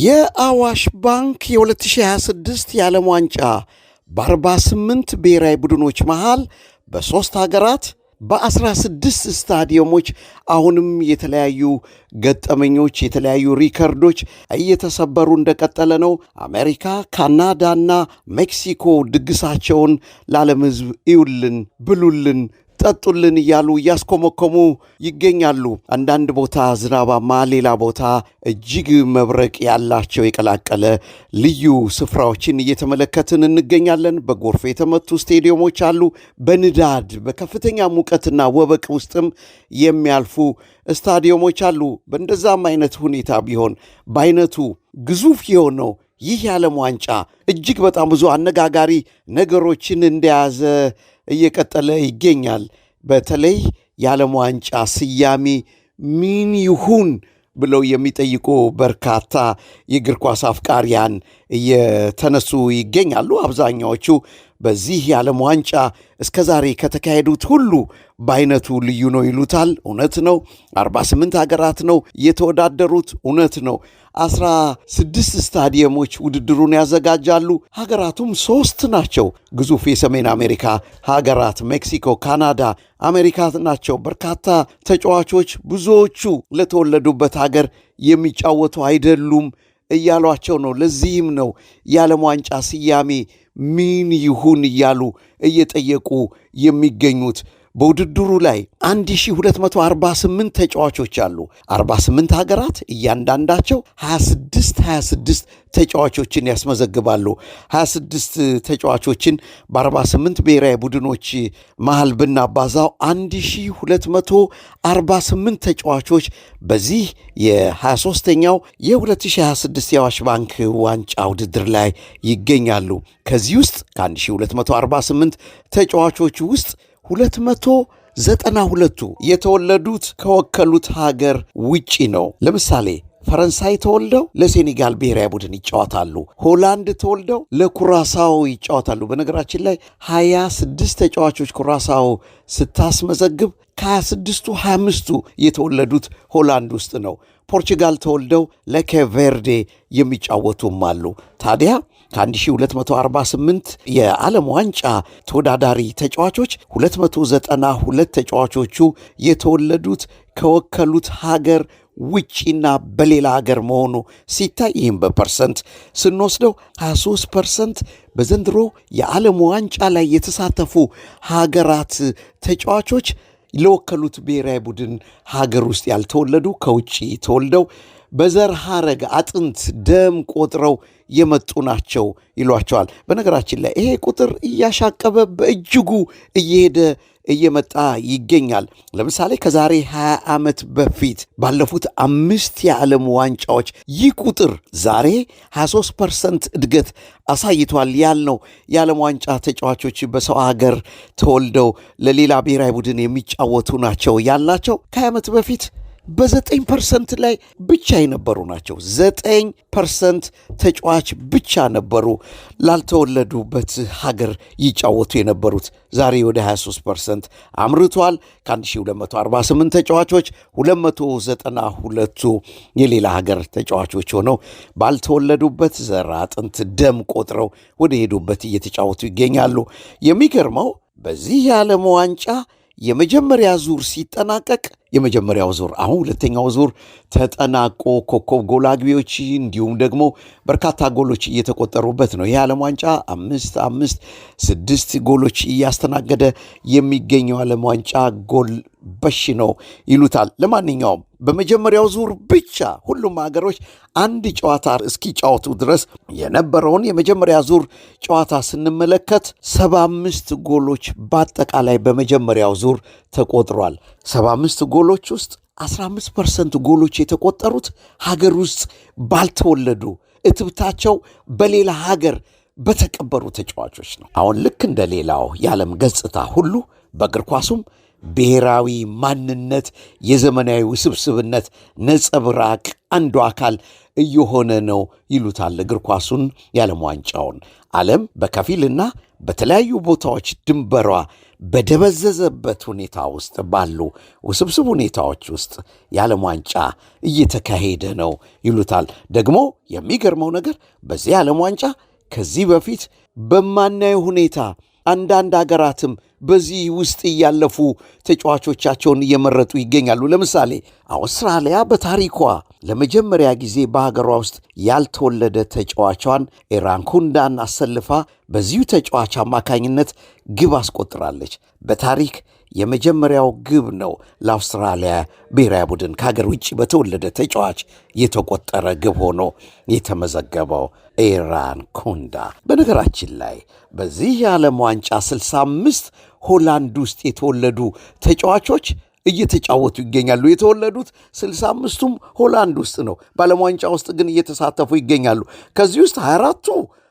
የአዋሽ ባንክ የ2026 የዓለም ዋንጫ በ48 ብሔራዊ ቡድኖች መሃል በ3 ሀገራት በ16 ስታዲየሞች አሁንም የተለያዩ ገጠመኞች የተለያዩ ሪከርዶች እየተሰበሩ እንደቀጠለ ነው። አሜሪካ፣ ካናዳና ሜክሲኮ ድግሳቸውን ለዓለም ሕዝብ ይውልን ብሉልን ጠጡልን እያሉ እያስኮመኮሙ ይገኛሉ። አንዳንድ ቦታ ዝናባማ፣ ሌላ ቦታ እጅግ መብረቅ ያላቸው የቀላቀለ ልዩ ስፍራዎችን እየተመለከትን እንገኛለን። በጎርፍ የተመቱ ስቴዲየሞች አሉ። በንዳድ በከፍተኛ ሙቀትና ወበቅ ውስጥም የሚያልፉ ስታዲየሞች አሉ። በእንደዛም አይነት ሁኔታ ቢሆን በአይነቱ ግዙፍ የሆነው ይህ የዓለም ዋንጫ እጅግ በጣም ብዙ አነጋጋሪ ነገሮችን እንደያዘ እየቀጠለ ይገኛል። በተለይ የዓለም ዋንጫ ስያሜ ምን ይሁን ብለው የሚጠይቁ በርካታ የእግር ኳስ አፍቃሪያን እየተነሱ ይገኛሉ። አብዛኛዎቹ በዚህ የዓለም ዋንጫ እስከ ዛሬ ከተካሄዱት ሁሉ በአይነቱ ልዩ ነው ይሉታል። እውነት ነው። 48 ሀገራት ነው የተወዳደሩት። እውነት ነው። 16 ስታዲየሞች ውድድሩን ያዘጋጃሉ። ሀገራቱም 3 ናቸው። ግዙፍ የሰሜን አሜሪካ ሀገራት ሜክሲኮ፣ ካናዳ፣ አሜሪካ ናቸው። በርካታ ተጫዋቾች ብዙዎቹ ለተወለዱበት ሀገር የሚጫወቱ አይደሉም እያሏቸው ነው። ለዚህም ነው የዓለም ዋንጫ ስያሜ ምን ይሁን እያሉ እየጠየቁ የሚገኙት። በውድድሩ ላይ 1248 ተጫዋቾች አሉ። 48 ሀገራት እያንዳንዳቸው 26 ተጫዋቾችን ያስመዘግባሉ። 26 ተጫዋቾችን በ48 ብሔራዊ ቡድኖች መሃል ብናባዛው 1248 ተጫዋቾች በዚህ የ23ኛው የ2026 የአዋሽ ባንክ ዋንጫ ውድድር ላይ ይገኛሉ። ከዚህ ውስጥ ከ1248 ተጫዋቾች ውስጥ 292ቱ የተወለዱት ከወከሉት ሀገር ውጪ ነው። ለምሳሌ ፈረንሳይ ተወልደው ለሴኔጋል ብሔራዊ ቡድን ይጫወታሉ። ሆላንድ ተወልደው ለኩራሳው ይጫወታሉ። በነገራችን ላይ 26 ተጫዋቾች ኩራሳው ስታስመዘግብ ከ26ቱ 25ቱ የተወለዱት ሆላንድ ውስጥ ነው። ፖርቹጋል ተወልደው ለኬቨርዴ የሚጫወቱም አሉ። ታዲያ ከ1248 የዓለም ዋንጫ ተወዳዳሪ ተጫዋቾች 292 ተጫዋቾች የተወለዱት ከወከሉት ሀገር ውጪና በሌላ ሀገር መሆኑ ሲታይ ይህም በፐርሰንት ስንወስደው 23% በዘንድሮ የዓለም ዋንጫ ላይ የተሳተፉ ሀገራት ተጫዋቾች ለወከሉት ብሔራዊ ቡድን ሀገር ውስጥ ያልተወለዱ ከውጪ ተወልደው በዘር ሐረግ አጥንት ደም ቆጥረው የመጡ ናቸው ይሏቸዋል። በነገራችን ላይ ይሄ ቁጥር እያሻቀበ በእጅጉ እየመጣ ይገኛል። ለምሳሌ ከዛሬ 20 ዓመት በፊት ባለፉት 5 የዓለም ዋንጫዎች ይህ ቁጥር ዛሬ 23% እድገት አሳይቷል ያልነው የዓለም ዋንጫ ተጫዋቾች በሰው ሀገር ተወልደው ለሌላ ብሔራዊ ቡድን የሚጫወቱ ናቸው ያልናቸው ከ20 ዓመት በፊት በ9% ላይ ብቻ የነበሩ ናቸው። 9% ተጫዋች ብቻ ነበሩ ላልተወለዱበት ሀገር ይጫወቱ የነበሩት። ዛሬ ወደ 23% አምርቷል። ከ1248 ተጫዋቾች 292ቱ የሌላ ሀገር ተጫዋቾች ሆነው ባልተወለዱበት ዘር አጥንት ደም ቆጥረው ወደ ሄዱበት እየተጫወቱ ይገኛሉ። የሚገርመው በዚህ የዓለም ዋንጫ የመጀመሪያ ዙር ሲጠናቀቅ የመጀመሪያው ዙር አሁን ሁለተኛው ዙር ተጠናቆ ኮከብ ጎል አግቢዎች እንዲሁም ደግሞ በርካታ ጎሎች እየተቆጠሩበት ነው። የዓለም ዋንጫ 6 ጎሎች እያስተናገደ የሚገኘው ዓለም ዋንጫ ጎል በሽ ነው ይሉታል። ለማንኛውም በመጀመሪያው ዙር ብቻ ሁሉም ሀገሮች አንድ ጨዋታ እስኪጫወቱ ድረስ የነበረውን የመጀመሪያ ዙር ጨዋታ ስንመለከት 75 ጎሎች በአጠቃላይ በመጀመሪያው ዙር ተቆጥሯል። 75 ጎሎች ውስጥ 15% ጎሎች የተቆጠሩት ሀገር ውስጥ ባልተወለዱ እትብታቸው በሌላ ሀገር በተቀበሩ ተጫዋቾች ነው። አሁን ልክ እንደ ሌላው የዓለም ገጽታ ሁሉ በእግር ኳሱም ብሔራዊ ማንነት የዘመናዊ ውስብስብነት ነጸብራቅ አንዱ አካል እየሆነ ነው ይሉታል እግር ኳሱን የዓለም ዋንጫውን። ዓለም በከፊልና በተለያዩ ቦታዎች ድንበሯ በደበዘዘበት ሁኔታ ውስጥ ባሉ ውስብስብ ሁኔታዎች ውስጥ የዓለም ዋንጫ እየተካሄደ ነው ይሉታል። ደግሞ የሚገርመው ነገር በዚህ የዓለም ዋንጫ ከዚህ በፊት በማናየው ሁኔታ አንዳንድ አገራትም በዚህ ውስጥ እያለፉ ተጫዋቾቻቸውን እየመረጡ ይገኛሉ። ለምሳሌ አውስትራሊያ በታሪኳ ለመጀመሪያ ጊዜ በሀገሯ ውስጥ ያልተወለደ ተጫዋቿን ኤራን ኩንዳን አሰልፋ በዚሁ ተጫዋች አማካኝነት ግብ አስቆጥራለች። በታሪክ የመጀመሪያው ግብ ነው ለአውስትራሊያ ብሔራዊ ቡድን ከሀገር ውጭ በተወለደ ተጫዋች የተቆጠረ ግብ ሆኖ የተመዘገበው ኤራን ኩንዳ። በነገራችን ላይ በዚህ የዓለም ዋንጫ 65 ሆላንድ ውስጥ የተወለዱ ተጫዋቾች እየተጫወቱ ይገኛሉ። የተወለዱት 65ቱም ሆላንድ ውስጥ ነው። በዓለም ዋንጫ ውስጥ ግን እየተሳተፉ ይገኛሉ። ከዚህ ውስጥ 24ቱ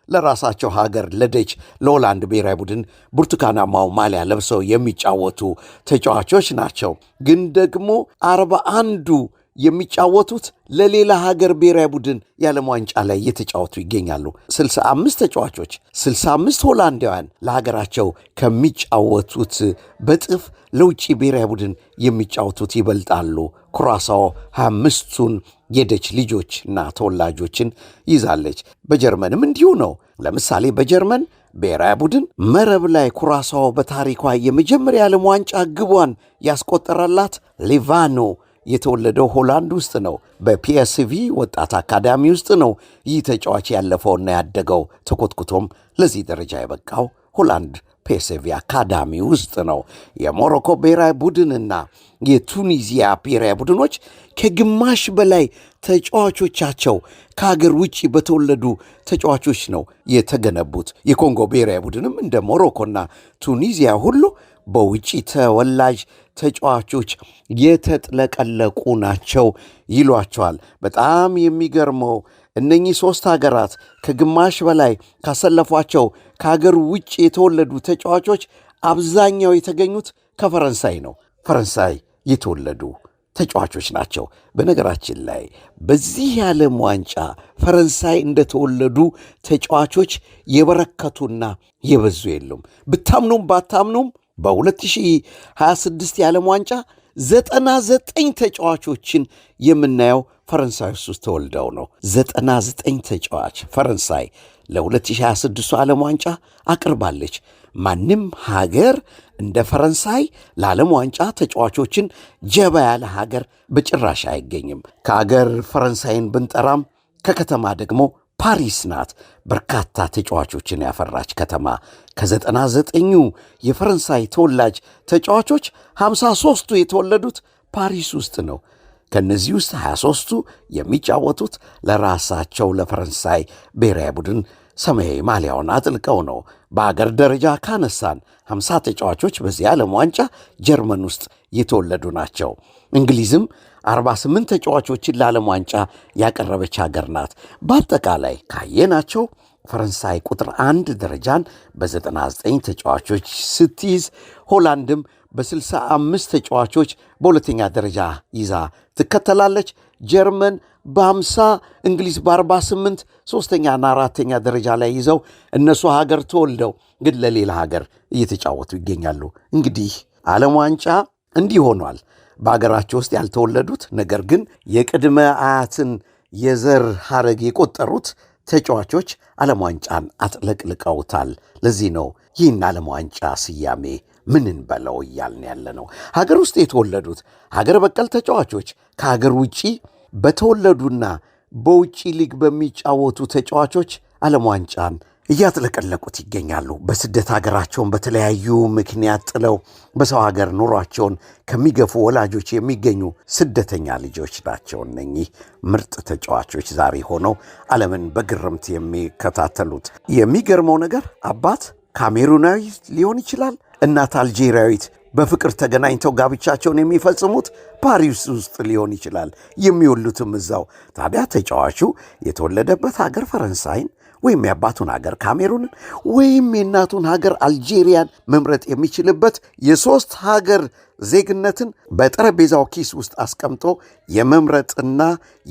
ለራሳቸው ሀገር ለደች ለሆላንድ ብሔራዊ ቡድን ብርቱካናማው ማሊያ ለብሰው የሚጫወቱ ተጫዋቾች ናቸው። ግን ደግሞ 41ዱ የሚጫወቱት ለሌላ ሀገር ብሔራዊ ቡድን የዓለም ዋንጫ ላይ እየተጫወቱ ይገኛሉ። 65 ተጫዋቾች 65 ሆላንዳውያን ለሀገራቸው ከሚጫወቱት በጥፍ ለውጭ ብሔራዊ ቡድን የሚጫወቱት ይበልጣሉ። ኩራሳው 25ቱን የደች ልጆችና ተወላጆችን ይዛለች። በጀርመንም እንዲሁ ነው። ለምሳሌ በጀርመን ብሔራዊ ቡድን መረብ ላይ ኩራሳው በታሪኳ የመጀመሪያ የዓለም ዋንጫ ግቧን ያስቆጠረላት ሌቫኖ የተወለደው ሆላንድ ውስጥ ነው። በፒኤስቪ ወጣት አካዳሚ ውስጥ ነው ይህ ተጫዋች ያለፈውና ያደገው። ተኮትኩቶም ለዚህ ደረጃ የበቃው ሆላንድ ፒኤስቪ አካዳሚ ውስጥ ነው። የሞሮኮ ብሔራዊ ቡድንና የቱኒዚያ ብሔራዊ ቡድኖች ከግማሽ በላይ ተጫዋቾቻቸው ከሀገር ውጭ በተወለዱ ተጫዋቾች ነው የተገነቡት። የኮንጎ ብሔራዊ ቡድንም እንደ ሞሮኮና ቱኒዚያ ሁሉ በውጭ ተወላጅ ተጫዋቾች የተጥለቀለቁ ናቸው ይሏቸዋል። በጣም የሚገርመው እነኚህ ሦስት ሀገራት ከግማሽ በላይ ካሰለፏቸው ከሀገር ውጭ የተወለዱ ተጫዋቾች አብዛኛው የተገኙት ከፈረንሳይ ነው። ፈረንሳይ የተወለዱ ተጫዋቾች ናቸው። በነገራችን ላይ በዚህ የዓለም ዋንጫ ፈረንሳይ እንደተወለዱ ተጫዋቾች የበረከቱና የበዙ የሉም። ብታምኑም ባታምኑም በ2026 የዓለም ዋንጫ 99 ተጫዋቾችን የምናየው ፈረንሳይ ውስጥ ተወልደው ነው። 99 ተጫዋች ፈረንሳይ ለ2026 ዓለም ዋንጫ አቅርባለች። ማንም ሀገር እንደ ፈረንሳይ ለዓለም ዋንጫ ተጫዋቾችን ጀባ ያለ ሀገር በጭራሽ አይገኝም። ከሀገር ፈረንሳይን ብንጠራም ከከተማ ደግሞ ፓሪስ ናት። በርካታ ተጫዋቾችን ያፈራች ከተማ። ከ99ኙ የፈረንሳይ ተወላጅ ተጫዋቾች 53ቱ የተወለዱት ፓሪስ ውስጥ ነው። ከነዚህ ውስጥ 23ቱ የሚጫወቱት ለራሳቸው ለፈረንሳይ ብሔራዊ ቡድን ሰማያዊ ማሊያውን አጥልቀው ነው። በአገር ደረጃ ካነሳን 50 ተጫዋቾች በዚህ ዓለም ዋንጫ ጀርመን ውስጥ የተወለዱ ናቸው። እንግሊዝም 48 ተጫዋቾችን ለዓለም ዋንጫ ያቀረበች ሀገር ናት። በአጠቃላይ ካየናቸው ፈረንሳይ ቁጥር 1 ደረጃን በ99 ተጫዋቾች ስትይዝ፣ ሆላንድም በ65 ተጫዋቾች በሁለተኛ ደረጃ ይዛ ትከተላለች። ጀርመን በ50፣ እንግሊዝ በ48 ሦስተኛና አራተኛ ደረጃ ላይ ይዘው እነሱ ሀገር ተወልደው ግን ለሌላ ሀገር እየተጫወቱ ይገኛሉ። እንግዲህ ዓለም ዋንጫ እንዲህ ሆኗል። በአገራቸው ውስጥ ያልተወለዱት ነገር ግን የቅድመ አያትን የዘር ሐረግ የቆጠሩት ተጫዋቾች ዓለም ዋንጫን አጥለቅልቀውታል። ለዚህ ነው ይህን ዓለም ዋንጫ ስያሜ ምንን በለው እያልን ያለ ነው። ሀገር ውስጥ የተወለዱት ሀገር በቀል ተጫዋቾች ከሀገር ውጪ በተወለዱና በውጪ ሊግ በሚጫወቱ ተጫዋቾች ዓለም ዋንጫን እያጥለቀለቁት ይገኛሉ። በስደት ሀገራቸውን በተለያዩ ምክንያት ጥለው በሰው ሀገር ኑሯቸውን ከሚገፉ ወላጆች የሚገኙ ስደተኛ ልጆች ናቸው። እነኚህ ምርጥ ተጫዋቾች ዛሬ ሆነው ዓለምን በግርምት የሚከታተሉት። የሚገርመው ነገር አባት ካሜሩናዊ ሊሆን ይችላል፣ እናት አልጄሪያዊት። በፍቅር ተገናኝተው ጋብቻቸውን የሚፈጽሙት ፓሪስ ውስጥ ሊሆን ይችላል፣ የሚወሉትም እዛው። ታዲያ ተጫዋቹ የተወለደበት ሀገር ፈረንሳይን ወይም የአባቱን ሀገር ካሜሩንን ወይም የእናቱን ሀገር አልጄሪያን መምረጥ የሚችልበት የሶስት ሀገር ዜግነትን በጠረጴዛው ኪስ ውስጥ አስቀምጦ የመምረጥና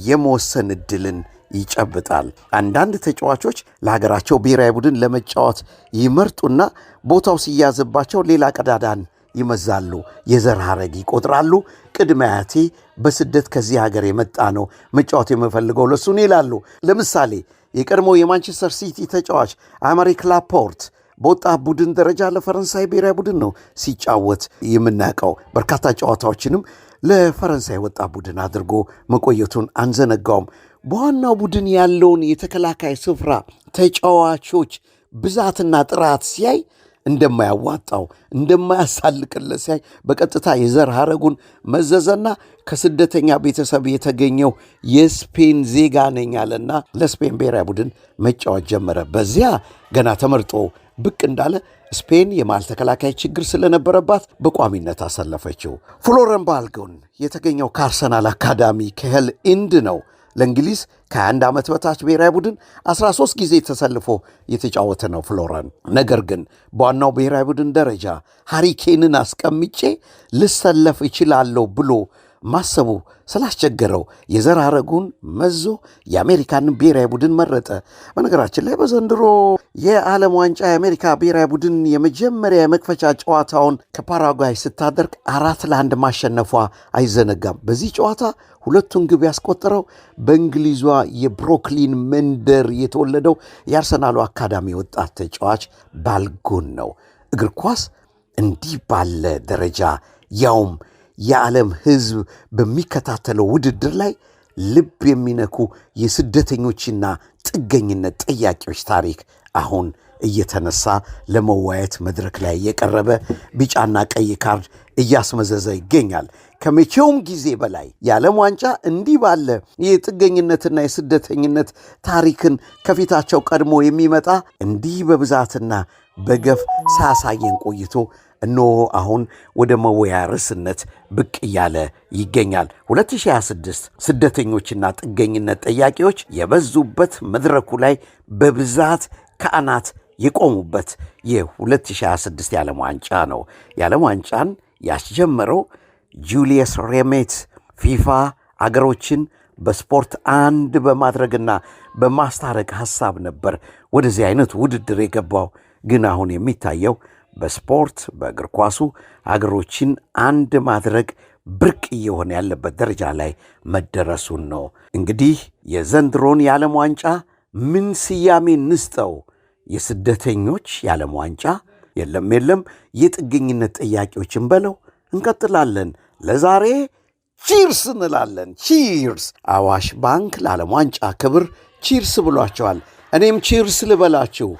የመወሰን ዕድልን ይጨብጣል። አንዳንድ ተጫዋቾች ለሀገራቸው ብሔራዊ ቡድን ለመጫወት ይመርጡና ቦታው ሲያዝባቸው ሌላ ቀዳዳን ይመዛሉ። የዘር ሐረግ ይቆጥራሉ። ቅድመ አያቴ በስደት ከዚህ ሀገር የመጣ ነው፣ መጫወት የምፈልገው ለሱን ይላሉ። ለምሳሌ የቀድሞ የማንቸስተር ሲቲ ተጫዋች አማሪክ ላፖርት በወጣት ቡድን ደረጃ ለፈረንሳይ ብሔራዊ ቡድን ነው ሲጫወት የምናውቀው። በርካታ ጨዋታዎችንም ለፈረንሳይ ወጣት ቡድን አድርጎ መቆየቱን አንዘነጋውም። በዋናው ቡድን ያለውን የተከላካይ ስፍራ ተጫዋቾች ብዛትና ጥራት ሲያይ እንደማያዋጣው እንደማያሳልቅለት ሲያይ በቀጥታ የዘር ሐረጉን መዘዘና ከስደተኛ ቤተሰብ የተገኘው የስፔን ዜጋ ነኝ አለና ለስፔን ብሔራዊ ቡድን መጫወት ጀመረ። በዚያ ገና ተመርጦ ብቅ እንዳለ ስፔን የመሃል ተከላካይ ችግር ስለነበረባት በቋሚነት አሰለፈችው። ፍሎረን ባልጎን የተገኘው ከአርሰናል አካዳሚ ከሄል ኢንድ ነው። ለእንግሊዝ ከ21 ዓመት በታች ብሔራዊ ቡድን 13 ጊዜ ተሰልፎ የተጫወተ ነው ፍሎረን። ነገር ግን በዋናው ብሔራዊ ቡድን ደረጃ ሃሪኬንን አስቀምጬ ልሰለፍ እችላለሁ ብሎ ማሰቡ ስላስቸገረው የዘር ሐረጉን መዞ የአሜሪካንን ብሔራዊ ቡድን መረጠ። በነገራችን ላይ በዘንድሮ የዓለም ዋንጫ የአሜሪካ ብሔራዊ ቡድን የመጀመሪያ የመክፈቻ ጨዋታውን ከፓራጓይ ስታደርግ 4-1 ማሸነፏ አይዘነጋም። በዚህ ጨዋታ ሁለቱን ግብ ያስቆጠረው በእንግሊዟ የብሮክሊን መንደር የተወለደው የአርሰናሉ አካዳሚ ወጣት ተጫዋች ባልጎን ነው። እግር ኳስ እንዲህ ባለ ደረጃ ያውም የዓለም ሕዝብ በሚከታተለው ውድድር ላይ ልብ የሚነኩ የስደተኞችና ጥገኝነት ጠያቂዎች ታሪክ አሁን እየተነሳ ለመዋየት መድረክ ላይ የቀረበ ቢጫና ቀይ ካርድ እያስመዘዘ ይገኛል። ከመቼውም ጊዜ በላይ የዓለም ዋንጫ እንዲህ ባለ የጥገኝነትና የስደተኝነት ታሪክን ከፊታቸው ቀድሞ የሚመጣ እንዲህ በብዛትና በገፍ ሳያሳየን ቆይቶ እነሆ አሁን ወደ መወያ ርዕስነት ብቅ እያለ ይገኛል። 2026 ስደተኞችና ጥገኝነት ጠያቂዎች የበዙበት መድረኩ ላይ በብዛት ከአናት የቆሙበት የ2026 የዓለም ዋንጫ ነው። የዓለም ዋንጫን ያስጀመረው ጁልየስ ሬሜት ፊፋ አገሮችን በስፖርት አንድ በማድረግና በማስታረቅ ሐሳብ ነበር ወደዚህ አይነት ውድድር የገባው። ግን አሁን የሚታየው በስፖርት በእግር ኳሱ አገሮችን አንድ ማድረግ ብርቅ እየሆነ ያለበት ደረጃ ላይ መደረሱን ነው። እንግዲህ የዘንድሮን የዓለም ዋንጫ ምን ስያሜ ንስጠው? የስደተኞች የዓለም ዋንጫ? የለም የጥገኝነት ጥያቄዎችን በለው። እንቀጥላለን። ለዛሬ ቺርስ እንላለን። ቺርስ! አዋሽ ባንክ ለዓለም ዋንጫ ክብር ቺርስ ብሏቸዋል። እኔም ቺርስ ልበላችሁ።